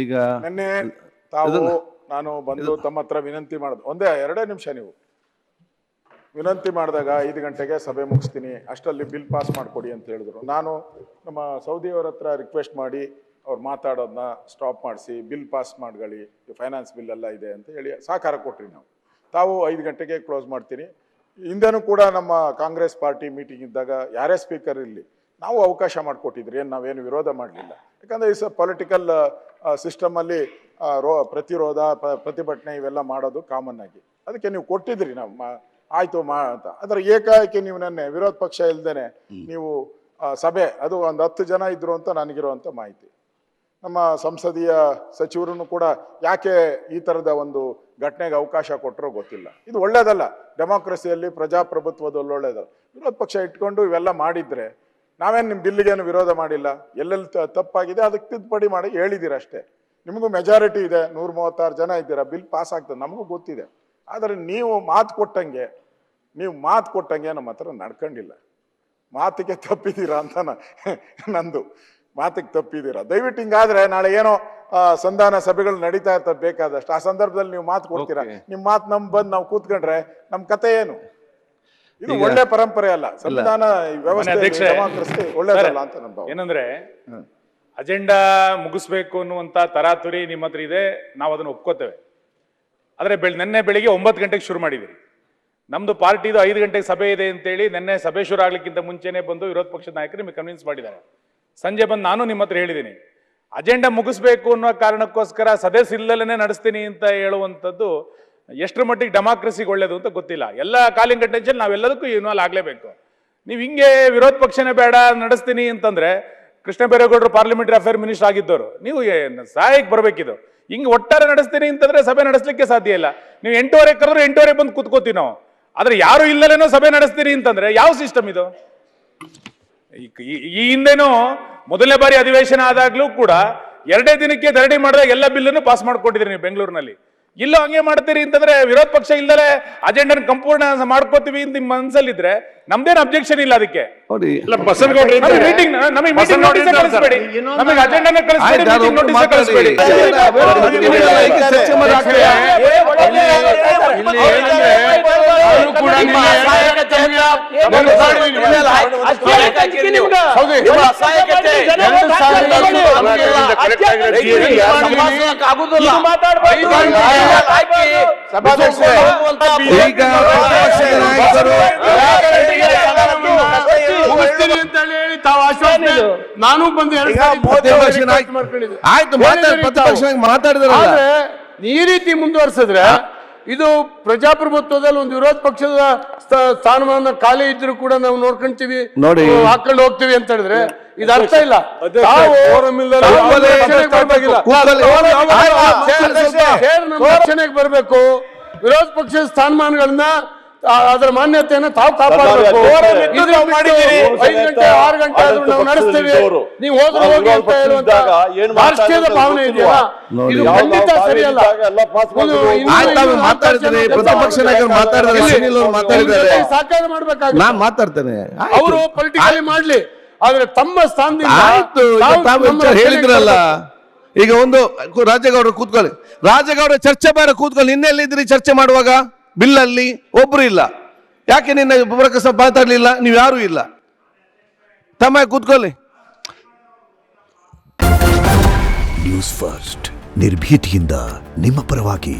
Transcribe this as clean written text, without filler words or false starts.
ಈಗ ನಿನ್ನೆ ತಾವು ನಾನು ಬಂದು ತಮ್ಮ ಹತ್ರ ವಿನಂತಿ ಮಾಡೋದು ಒಂದೇ 2 ನಿಮಿಷ. ನೀವು ವಿನಂತಿ ಮಾಡಿದಾಗ 5 ಗಂಟೆಗೆ ಸಭೆ ಮುಗಿಸ್ತೀನಿ, ಅಷ್ಟರಲ್ಲಿ ಬಿಲ್ ಪಾಸ್ ಮಾಡಿಕೊಡಿ ಅಂತ ಹೇಳಿದ್ರು. ನಾನು ನಮ್ಮ ಸೌದಿಯವರ ಹತ್ರ ರಿಕ್ವೆಸ್ಟ್ ಮಾಡಿ ಅವ್ರು ಮಾತಾಡೋದನ್ನ ಸ್ಟಾಪ್ ಮಾಡಿಸಿ ಬಿಲ್ ಪಾಸ್ ಮಾಡ್ಕೊಳ್ಳಿ, ಫೈನಾನ್ಸ್ ಬಿಲ್ ಎಲ್ಲ ಇದೆ ಅಂತ ಹೇಳಿ ಸಹಕಾರ ಕೊಟ್ರಿ. ತಾವು 5 ಗಂಟೆಗೆ ಕ್ಲೋಸ್ ಮಾಡ್ತೀನಿ. ಹಿಂದೆನೂ ಕೂಡ ನಮ್ಮ ಕಾಂಗ್ರೆಸ್ ಪಾರ್ಟಿ ಮೀಟಿಂಗ್ ಇದ್ದಾಗ ಯಾರೇ ಸ್ಪೀಕರ್ ಇರಲಿ ನಾವು ಅವಕಾಶ ಮಾಡಿಕೊಟ್ಟಿದ್ರಿ, ಏನು ನಾವೇನು ವಿರೋಧ ಮಾಡಲಿಲ್ಲ. ಯಾಕಂದರೆ ಈ ಪೊಲಿಟಿಕಲ್ ಸಿಸ್ಟಮಲ್ಲಿ ಪ್ರತಿರೋಧ ಪ್ರತಿಭಟನೆ ಇವೆಲ್ಲ ಮಾಡೋದು ಕಾಮನ್ ಆಗಿ, ಅದಕ್ಕೆ ನೀವು ಕೊಟ್ಟಿದ್ರಿ. ನಾವು ಆಯಿತು ಅಂತ. ಅದರ ಏಕಾಏಕಿ ನೀವು ನೆನ್ನೆ ವಿರೋಧ ಪಕ್ಷ ಇಲ್ದೇನೆ ನೀವು ಸಭೆ, ಅದು ಒಂದು 10 ಜನ ಇದ್ರು ಅಂತ ನನಗಿರುವಂಥ ಮಾಹಿತಿ. ನಮ್ಮ ಸಂಸದೀಯ ಸಚಿವರು ಕೂಡ ಯಾಕೆ ಈ ಥರದ ಒಂದು ಘಟನೆಗೆ ಅವಕಾಶ ಕೊಟ್ಟರೋ ಗೊತ್ತಿಲ್ಲ. ಇದು ಒಳ್ಳೇದಲ್ಲ, ಡೆಮಾಕ್ರಸಿಯಲ್ಲಿ ಪ್ರಜಾಪ್ರಭುತ್ವದಲ್ಲಿ ಒಳ್ಳೇದಲ್ಲ. ವಿರೋಧ ಪಕ್ಷ ಇಟ್ಕೊಂಡು ಇವೆಲ್ಲ ಮಾಡಿದರೆ ನಾವೇನು ನಿಮ್ಮ ಬಿಲ್ಲಿಗೇನು ವಿರೋಧ ಮಾಡಿಲ್ಲ. ಎಲ್ಲೆಲ್ಲಿ ತಪ್ಪಾಗಿದೆ ಅದಕ್ಕೆ ತಿದ್ದುಪಡಿ ಮಾಡಿ ಹೇಳಿದ್ದೀರ ಅಷ್ಟೇ. ನಿಮಗೂ ಮೆಜಾರಿಟಿ ಇದೆ, 136 ಜನ ಇದ್ದೀರಾ, ಬಿಲ್ ಪಾಸ್ ಆಗ್ತದೆ, ನಮಗೂ ಗೊತ್ತಿದೆ. ಆದರೆ ನೀವು ಮಾತು ಕೊಟ್ಟಂಗೆ ನಮ್ಮ ಹತ್ರ ನಡ್ಕೊಂಡಿಲ್ಲ. ಮಾತಿಗೆ ತಪ್ಪಿದ್ದೀರಾ ಅಂತ ನಂದು, ಮಾತಿಗೆ ತಪ್ಪಿದ್ದೀರಾ. ದಯವಿಟ್ಟು ಹಿಂಗಾದ್ರೆ ನಾಳೆ ಏನೋ ಸಂಧಾನ ಸಭೆಗಳು ನಡೀತಾ ಇರ್ತದೆ ಬೇಕಾದಷ್ಟು, ಆ ಸಂದರ್ಭದಲ್ಲಿ ನೀವು ಮಾತು ಕೊಡ್ತೀರಾ. ನಿಮ್ಮ ಮಾತು ಬಂದು ನಾವು ಕೂತ್ಕೊಂಡ್ರೆ ನಮ್ಮ ಕತೆ ಏನು? ಇದು ಒಳ್ಳೆ ಪರಂಪರೆ ಅಲ್ಲ, ಸಂವಿಧಾನ ವ್ಯವಸ್ಥೆ ಒಳ್ಳೇದಲ್ಲ ಅಂತ ನನ್ನ ಭಾವನೆ. ಏನಂದ್ರೆ ಅಜೆಂಡಾ ಮುಗಿಸ್ಬೇಕು ಅನ್ನುವಂತ ತರಾತುರಿ ನಿಮ್ಮ ಹತ್ರ ಇದೆ, ನಾವು ಅದನ್ನು ಒಪ್ಕೋತೇವೆ. ಆದ್ರೆ ನಿನ್ನೆ ಬೆಳಿಗ್ಗೆ 9 ಗಂಟೆಗೆ ಶುರು ಮಾಡಿದಿರಿ. ನಮ್ದು ಪಾರ್ಟಿದು 5 ಗಂಟೆಗೆ ಸಭೆ ಇದೆ ಅಂತೇಳಿ ನಿನ್ನೆ ಸಭೆ ಶುರು ಆಗ್ಲಿಕ್ಕಿಂತ ಮುಂಚೆನೆ ಬಂದು ವಿರೋಧ ಪಕ್ಷದ ನಾಯಕರು ನಿಮಗೆ ಕನ್ವಿನ್ಸ್ ಮಾಡಿದ್ದಾರೆ. ಸಂಜೆ ಬಂದು ನಾನು ನಿಮ್ಮ ಹತ್ರ ಹೇಳಿದ್ದೀನಿ, ಅಜೆಂಡಾ ಮುಗಿಸ್ಬೇಕು ಅನ್ನೋ ಕಾರಣಕ್ಕೋಸ್ಕರ ಸದಸ್ಯ ಇಲ್ಲೇ ನಡೆಸ್ತೀನಿ ಅಂತ ಹೇಳುವಂಥದ್ದು ಎಷ್ಟರ ಮಟ್ಟಿಗೆ ಡೆಮಾಕ್ರಸಿಗೆ ಒಳ್ಳೇದು ಅಂತ ಗೊತ್ತಿಲ್ಲ. ಎಲ್ಲ ಕಾಲಿಂಗ್ ಅಟೆನ್ಷನ್ ನಾವೆಲ್ಲದಕ್ಕೂ ಇನ್ವಾಲ್ವ್ ಆಗಲೇಬೇಕು. ನೀವು ಹಿಂಗೆ ವಿರೋಧ ಪಕ್ಷನೇ ಬೇಡ ನಡೆಸ್ತೀನಿ ಅಂತಂದ್ರೆ, ಕೃಷ್ಣ ಬೈರೇಗೌಡರು ಪಾರ್ಲಿಮೆಂಟರಿ ಅಫೇರ್ ಮಿನಿಸ್ಟರ್ ಆಗಿದ್ದವರು, ನೀವು ಸಹಾಯಕ್ಕೆ ಬರಬೇಕಿದ್ದು. ಹಿಂಗೆ ಒಟ್ಟಾರೆ ನಡೆಸ್ತೀನಿ ಅಂತಂದ್ರೆ ಸಭೆ ನಡೆಸಲಿಕ್ಕೆ ಸಾಧ್ಯ ಇಲ್ಲ. ನೀವು 8:30 ಕರೆದ್ರೆ 8:30 ಬಂದು ಕೂತ್ಕೋತೀವಿ ನಾವು. ಆದ್ರೆ ಯಾರು ಇಲ್ಲಲೇನೋ ಸಭೆ ನಡೆಸ್ತೀರಿ ಅಂತಂದ್ರೆ ಯಾವ ಸಿಸ್ಟಮ್ ಇದು? ಈ ಹಿಂದೆನೂ ಮೊದಲನೇ ಬಾರಿ ಅಧಿವೇಶನ ಆದಾಗ್ಲೂ ಕೂಡ 2 ದಿನಕ್ಕೆ ಧರಣಿ ಮಾಡಿದಾಗ ಎಲ್ಲ ಬಿಲ್ಲನ್ನು ಪಾಸ್ ಮಾಡ್ಕೊಟ್ಟಿದ್ರಿ ನೀವು ಬೆಂಗಳೂರಿನಲ್ಲಿ. ಇಲ್ಲೋ ಹಂಗೆ ಮಾಡ್ತೀರಿ ಅಂತಂದ್ರೆ ವಿರೋಧ ಪಕ್ಷ ಇಲ್ಲದೆ ಅಜೆಂಡಾ ಸಂಪೂರ್ಣ ಮಾಡ್ಕೋತೀವಿ ಅಂತ ನಿಮ್ಮ ಮನಸ್ಸಲ್ಲಿದ್ರೆ ನಮ್ದೇನು ಅಬ್ಜೆಕ್ಷನ್ ಇಲ್ಲ ಅದಕ್ಕೆ. ನಮಗೆ ಅಜೆಂಡಾನ ಕಳಿಸ್ಬೇಡಿ. ನಾನು ಬಂದು ಮಾತಾಡಿದ್ರೆ ಈ ರೀತಿ ಮುಂದುವರಿಸಿದ್ರೆ ಇದು ಪ್ರಜಾಪ್ರಭುತ್ವದಲ್ಲಿ ಒಂದು ವಿರೋಧ ಪಕ್ಷದ ಸ್ಥಾನಮಾನ ಖಾಲಿ ಇದ್ರು ಕೂಡ ನಾವು ನೋಡ್ಕೊಂತೀವಿ, ಹಾಕೊಂಡು ಹೋಗ್ತೀವಿ ಅಂತ ಹೇಳಿದ್ರೆ ಇದು ಅರ್ಥ ಇಲ್ಲ. ರಕ್ಷಣೆಗೆ ಬರಬೇಕು, ವಿರೋಧ ಪಕ್ಷದ ಸ್ಥಾನಮಾನಗಳನ್ನ ಅದರ ಮಾನ್ಯತೆಯನ್ನ ತಾವು ಕಾಪಾಡಬೇಕು. 5 ಗಂಟೆ 6 ಗಂಟೆ ಆದ್ರೂ ನಾವು ನಡೆಸ್ತೇವೆ, ನೀವು ಹೋದ್ರೆ ಹೋಗಿ ಅಂತ ಹೇಳುವಂತ ರಾಷ್ಟ್ರೀಯದ ಭಾವನೆ ಇದೆಯಲ್ಲ, ಇದು ಖಂಡಿತ ಸರಿಯಲ್ಲ. ಸಾಕಾರ ಮಾಡ್ಬೇಕಾಗುತ್ತೆ, ಅವರು ಪೊಲಿಟಿಕಲಿ ಮಾಡ್ಲಿ, ಆದ್ರೆ ತಮ್ಮ ಸ್ಥಾನದಿಂದ ಹೇಳಿದ್ರಲ್ಲ. ಈಗ ಒಂದು ರಾಜೇಗೌಡರು ಕೂತ್ಕೊಳ್ಳಿ, ರಾಜೇಗೌಡ ಚರ್ಚೆ ಬೇರೆ ಕೂತ್ಕೊಳ್ಳಿ. ನಿನ್ನೆಲ್ಲಿದ್ರಿ ಚರ್ಚೆ ಮಾಡುವಾಗ? ಬಿಲ್ಲಲ್ಲಿ ಒಬ್ರು ಇಲ್ಲ. ಯಾಕೆ ನಿನ್ನೆ ಪ್ರಕಾಶ್ ಮಾತಾಡ್ಲಿಲ್ಲ? ನೀವು ಯಾರು ಇಲ್ಲ, ತಮ್ಮ ಕೂತ್ಕೊಳ್ಳಿ. ನ್ಯೂಸ್ ಫಸ್ಟ್ ನಿರ್ಭೀತಿಯಿಂದ ನಿಮ್ಮ ಪರವಾಗಿ.